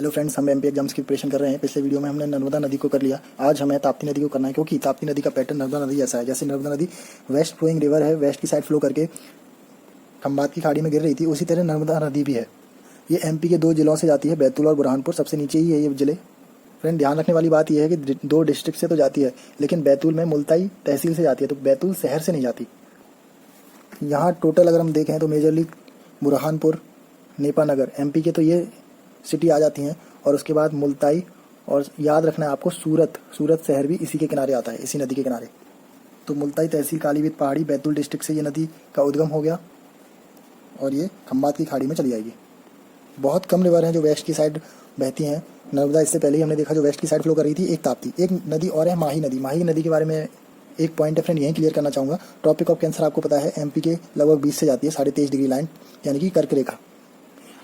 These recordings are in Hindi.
हेलो फ्रेंड्स, हम एमपी एग्जाम्स की प्रिपरेशन कर रहे हैं। पिछले वीडियो में हमने नर्मदा नदी को कर लिया। आज हमें ताप्ती नदी को करना है, क्योंकि ताप्ती नदी का पैटर्न नर्मदा नदी जैसा है। जैसे नर्मदा नदी वेस्ट फ्लोइंग रिवर है, वेस्ट की साइड फ्लो करके खंबात की खाड़ी में गिर रही थी, उसी तरह नर्मदा नदी भी है। ये एमपी के दो जिलों से जाती है, बैतूल और बुरहानपुर। सबसे नीचे ही है ये जिले। फ्रेंड, ध्यान रखने वाली बात यह है कि दो डिस्ट्रिक्ट से तो जाती है, लेकिन बैतूल में मुल्ताई तहसील से जाती है, तो बैतूल शहर से नहीं जाती। यहाँ टोटल अगर हम देखें तो मेजरली बुरहानपुर, नेपानगर, एमपी के तो ये सिटी आ जाती हैं, और उसके बाद मुल्ताई, और याद रखना है आपको सूरत शहर भी इसी के किनारे आता है, इसी नदी के किनारे। तो मुल्ताई तहसील, कालीबीत पहाड़ी, बैतूल डिस्ट्रिक्ट से ये नदी का उद्गम हो गया और ये खंबात की खाड़ी में चली जाएगी। बहुत कम रिवर हैं जो वेस्ट की साइड बहती हैं। नर्मदा इससे पहले ही हमने देखा जो वेस्ट की साइड फ्लो कर रही थी, एक ताप्ती। एक नदी और है माही नदी। माही नदी के बारे में एक पॉइंट है फ्रेंड, यहीं क्लियर करना चाहूँगा। ट्रॉपिक ऑफ कैंसर आपको पता है एमपी के लगभग 20 से जाती है, 23.5 डिग्री लाइन, यानी कि कर्क रेखा।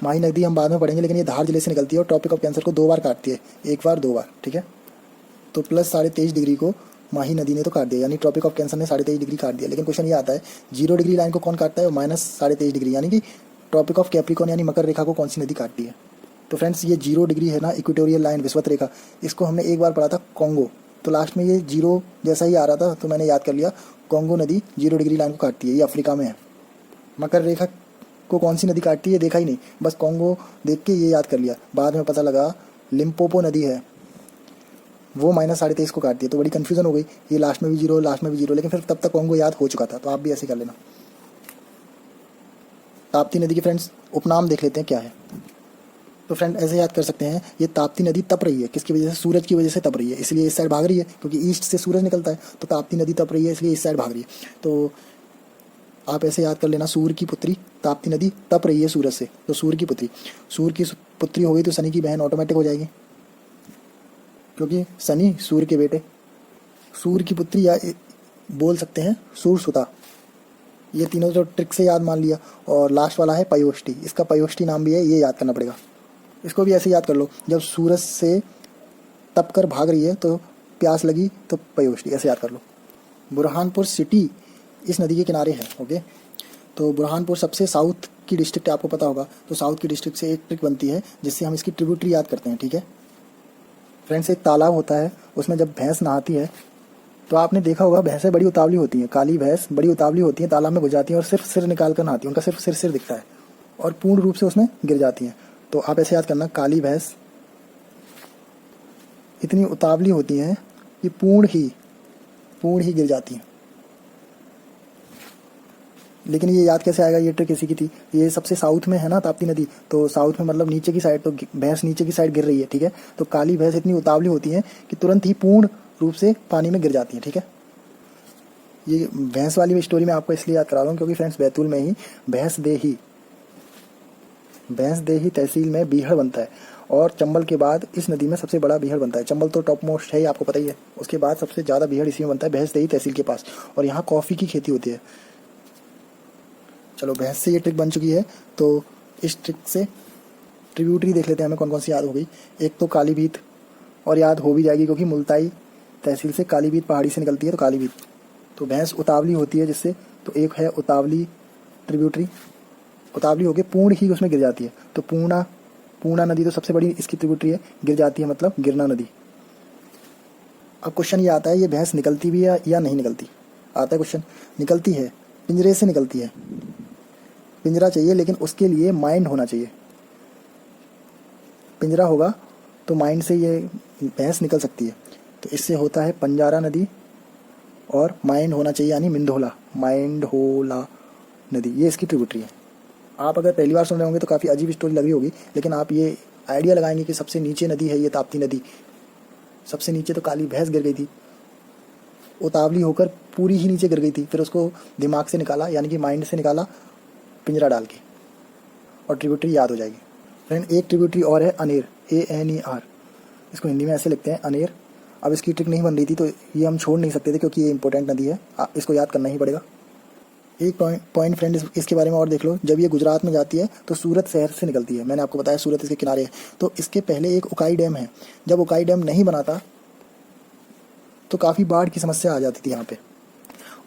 माही नदी हम बाद में पढ़ेंगे, लेकिन ये धार जिले से निकलती है और ट्रॉपिक ऑफ कैंसर को 2 बार काटती है, एक बार 2 बार, ठीक है। तो प्लस 23.5 डिग्री को माही नदी ने तो काट दिया, यानी ट्रॉपिक ऑफ कैंसर ने 23.5 डिग्री काट दिया। लेकिन क्वेश्चन ये आता है 0 डिग्री लाइन को कौन काटता है, -23.5 डिग्री, यानी कि ट्रॉपिक ऑफ कैप्रिकॉर्न यानी मकर रेखा को कौन सी नदी काटती है। तो फ्रेंड्स, ये 0 डिग्री है ना, इक्वेटोरियल लाइन, विषुवत रेखा, इसको हमने एक बार पढ़ा था कॉन्गो। तो लास्ट में ये 0 जैसा ही आ रहा था, तो मैंने याद कर लिया कॉन्गो नदी 0 डिग्री लाइन को काटती है, ये अफ्रीका में है। मकर रेखा को कौन सी नदी काटती है देखा ही नहीं, बस कॉन्गो देख के ये याद कर लिया। बाद में पता लगा लिम्पोपो नदी है, वो -23.5 को काटती है। तो बड़ी कन्फ्यूजन हो गई, ये लास्ट में भी 0, लास्ट में भी 0, लेकिन फिर तब तक कॉन्गो याद हो चुका था। तो आप भी ऐसे कर लेना। ताप्ती नदी के फ्रेंड्स उपनाम देख लेते हैं क्या है। तो फ्रेंड ऐसे याद कर सकते हैं, ये ताप्ती नदी तप रही है, किसकी वजह से, सूरज की वजह से तप रही है, इसलिए इस साइड भाग रही है, क्योंकि ईस्ट से सूरज निकलता है। तो ताप्ती नदी तप रही है, इसलिए इस साइड भाग रही है। तो आप ऐसे याद कर लेना, सूर्य की पुत्री ताप्ती नदी तप रही है सूरज से, तो सूर्य की पुत्री हो गई तो शनि की बहन ऑटोमेटिक हो जाएगी, क्योंकि शनि सूर्य के बेटे। सूर्य की पुत्री, या बोल सकते हैं सूर्यसुता। ये तीनों तो ट्रिक से याद मान लिया। और लास्ट वाला है पयोष्टी, इसका पयोष्टी नाम भी है, ये याद करना पड़ेगा। इसको भी ऐसे याद कर लो, जब सूरज से तप कर भाग रही है तो प्यास लगी तो पयोष्टी, ऐसे याद कर लो। बुरहानपुर सिटी इस नदी के किनारे है, ओके। तो बुरहानपुर सबसे साउथ की डिस्ट्रिक्ट आपको पता होगा, तो साउथ की डिस्ट्रिक्ट से एक ट्रिक बनती है जिससे हम इसकी ट्रिब्यूटरी याद करते हैं, ठीक है। फ्रेंड्स, एक तालाब होता है, उसमें जब भैंस नहाती है तो आपने देखा होगा भैंसें बड़ी उतावली होती हैं, काली भैंस बड़ी उतावली होती हैं, तालाब में घुस जाती हैं और सिर्फ सिर निकाल कर नहाती हैं, उनका सिर्फ सिर दिखता है और पूर्ण रूप से उसमें गिर जाती हैं। तो आप ऐसे याद करना, काली भैंस इतनी उतावली होती हैं कि पूर्ण ही गिर जाती हैं। लेकिन ये याद कैसे आएगा, ये ट्रिक इसी की थी। ये सबसे साउथ में है ना ताप्ती नदी, तो साउथ में मतलब नीचे की साइड, तो भैंस नीचे की साइड गिर रही है, ठीक है। तो काली भैंस इतनी उतावली होती है कि तुरंत ही पूर्ण रूप से पानी में गिर जाती है, ठीक है। ये भैंस वाली स्टोरी मैं आपको इसलिए याद करा रहा हूँ क्योंकि फ्रेंड्स बैतूल में ही भैंस देही तहसील में बीहड़ बनता है, और चंबल के बाद इस नदी में सबसे बड़ा बीहड़ बनता है। चंबल तो टॉप मोस्ट है ही, आपको पता ही है। उसके बाद सबसे ज़्यादा बीहड़ इसी में बनता है, भैंस देही तहसील के पास, और यहाँ कॉफ़ी की खेती होती है। चलो, भैंस से ये ट्रिक बन चुकी है, तो इस ट्रिक से ट्रिब्यूटरी देख लेते हैं हमें कौन कौन सी याद हो गई। एक तो कालीबीत, और याद हो भी जाएगी क्योंकि मुल्ताई तहसील से कालीबीत पहाड़ी से निकलती है, तो कालीबीत। तो भैंस उतावली होती है जिससे, तो एक है उतावली ट्रिब्यूटरी, उतावली होकर पूर्ण ही उसमें गिर जाती है। तो पूर्णा नदी तो सबसे बड़ी इसकी ट्रिब्यूटरी है, गिर जाती है मतलब गिरना नदी। अब क्वेश्चन ये आता है, ये भैंस निकलती भी है या नहीं निकलती, आता है क्वेश्चन। निकलती है, पिंजरे से निकलती है। पिंजरा चाहिए, लेकिन उसके लिए माइंड होना चाहिए। पिंजरा होगा तो माइंड से ये भैंस निकल सकती है। तो इससे होता है पंजारा नदी, और माइंड होना चाहिए यानी माइंडहोला नदी, ये इसकी ट्रिब्यूटरी है। आप अगर पहली बार सुन रहे होंगे तो काफ़ी अजीब स्टोरी लग रही होगी, लेकिन आप ये आइडिया लगाएंगे कि सबसे नीचे नदी है ये ताप्ती नदी। सबसे नीचे तो काली भैंस गिर गई थी, उतावली होकर पूरी ही नीचे गिर गई थी, फिर उसको दिमाग से निकाला, यानी कि माइंड से निकाला पिंजरा डाल के, और ट्रिब्यूटरी याद हो जाएगी। फ्रेंड, एक ट्रिब्यूटरी और है अनेर, ANER, इसको हिंदी में ऐसे लिखते हैं अनेर। अब इसकी ट्रिक नहीं बन रही थी तो ये हम छोड़ नहीं सकते थे, क्योंकि ये इंपॉर्टेंट नदी है, इसको याद करना ही पड़ेगा। एक पॉइंट फ्रेंड इसके बारे में और देख लो, जब ये गुजरात में जाती है तो सूरत शहर से निकलती है। मैंने आपको बताया सूरत इसके किनारे है। तो इसके पहले एक उकाई डैम है, जब उकाई डैम नहीं बनाता तो काफ़ी बाढ़ की समस्या आ जाती थी यहाँ पे।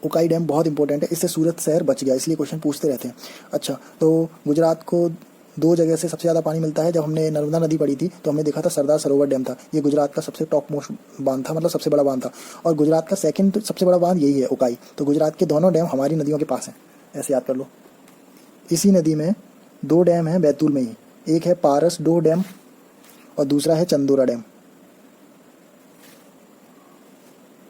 उकाई डैम बहुत इंपॉर्टेंट है, इससे सूरत शहर बच गया, इसलिए क्वेश्चन पूछते रहते हैं। अच्छा, तो गुजरात को दो जगह से सबसे ज़्यादा पानी मिलता है। जब हमने नर्मदा नदी पढ़ी थी तो हमने देखा था सरदार सरोवर डैम था, ये गुजरात का सबसे टॉप मोस्ट बांध था, मतलब सबसे बड़ा बांध था। और गुजरात का सेकंड सबसे बड़ा बांध यही है, उकाई। तो गुजरात के दोनों डैम हमारी नदियों के पास हैं, ऐसे याद कर लो। इसी नदी में दो डैम हैं बैतूल में ही, एक है पारस डोह डैम और दूसरा है चंदोरा डैम।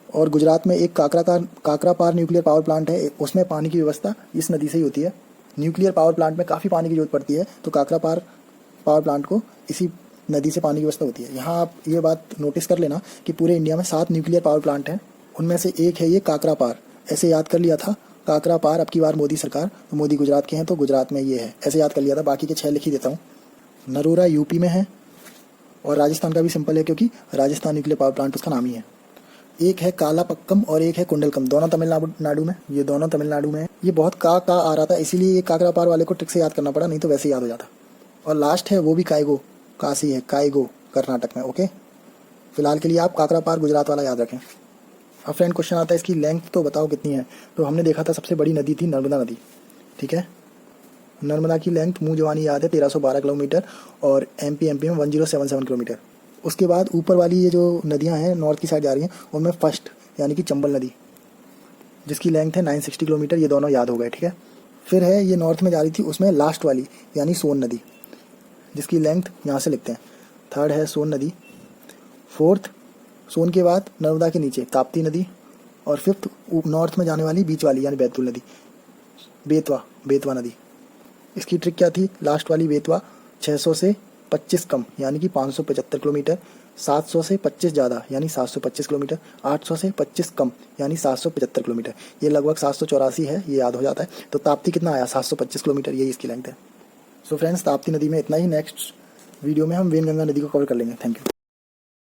और गुजरात में एक काकरापार न्यूक्लियर पावर प्लांट है, उसमें पानी की व्यवस्था इस नदी से ही होती है। न्यूक्लियर पावर प्लांट में काफ़ी पानी की जरूरत पड़ती है, तो काकरापार पावर प्लांट को इसी नदी से पानी की व्यवस्था होती है। यहाँ आप ये बात नोटिस कर लेना कि पूरे इंडिया में 7 न्यूक्लियर पावर प्लांट हैं, उनमें से एक है ये काकरापार। ऐसे याद कर लिया था, काकरापार अब की बार मोदी सरकार, तो मोदी गुजरात के हैं तो गुजरात में ये है, ऐसे याद कर लिया था। बाकी के 6 लिख ही देता हूँ। नरोरा यूपी में है और राजस्थान का भी सिंपल है क्योंकि राजस्थान न्यूक्लियर पावर प्लांट उसका नाम ही है। एक है कालापक्कम और एक है कुंडलकम, दोनों तमिलनाडु में, ये दोनों तमिलनाडु में है। ये बहुत का आ रहा था, इसीलिए ये काकरापार वाले को ट्रिक से याद करना पड़ा, नहीं तो वैसे याद हो जाता। और लास्ट है वो भी कायगो, काशी है, कायगो कर्नाटक में। ओके, फिलहाल के लिए आप काकरापार गुजरात वाला याद रखें। अब फ्रेंड क्वेश्चन आता है इसकी लेंथ तो बताओ कितनी है। तो हमने देखा था सबसे बड़ी नदी थी नर्मदा नदी, ठीक है। नर्मदा की लेंथ मुँह जवानी याद है 1312 किलोमीटर और एमपी में 1077 किलोमीटर। उसके बाद ऊपर वाली ये जो नदियां हैं नॉर्थ की साइड जा रही हैं, उनमें फर्स्ट यानी कि चंबल नदी जिसकी लेंथ है 960 किलोमीटर, ये दोनों याद हो गए, ठीक है। फिर है ये नॉर्थ में जा रही थी, उसमें लास्ट वाली यानी सोन नदी जिसकी लेंथ यहाँ से लिखते हैं। थर्ड है सोन नदी, फोर्थ सोन के बाद नर्मदा के नीचे ताप्ती नदी, और फिफ्थ नॉर्थ में जाने वाली बीच वाली यानी बैतूल नदी, बेतवा नदी। इसकी ट्रिक क्या थी, लास्ट वाली बेतवा 600 से 25 कम यानी कि 575 किलोमीटर, 700 से 25 ज़्यादा यानी 725 किलोमीटर, 800 से 25 कम यानी 775 किलोमीटर। ये लगभग 784 है, ये याद हो जाता है। तो ताप्ती कितना आया, 725 किलोमीटर, यही इसकी लेंथ है। सो फ्रेंड्स, ताप्ती नदी में इतना ही। नेक्स्ट वीडियो में हम वेनगंगा नदी को कवर कर लेंगे। Thank you.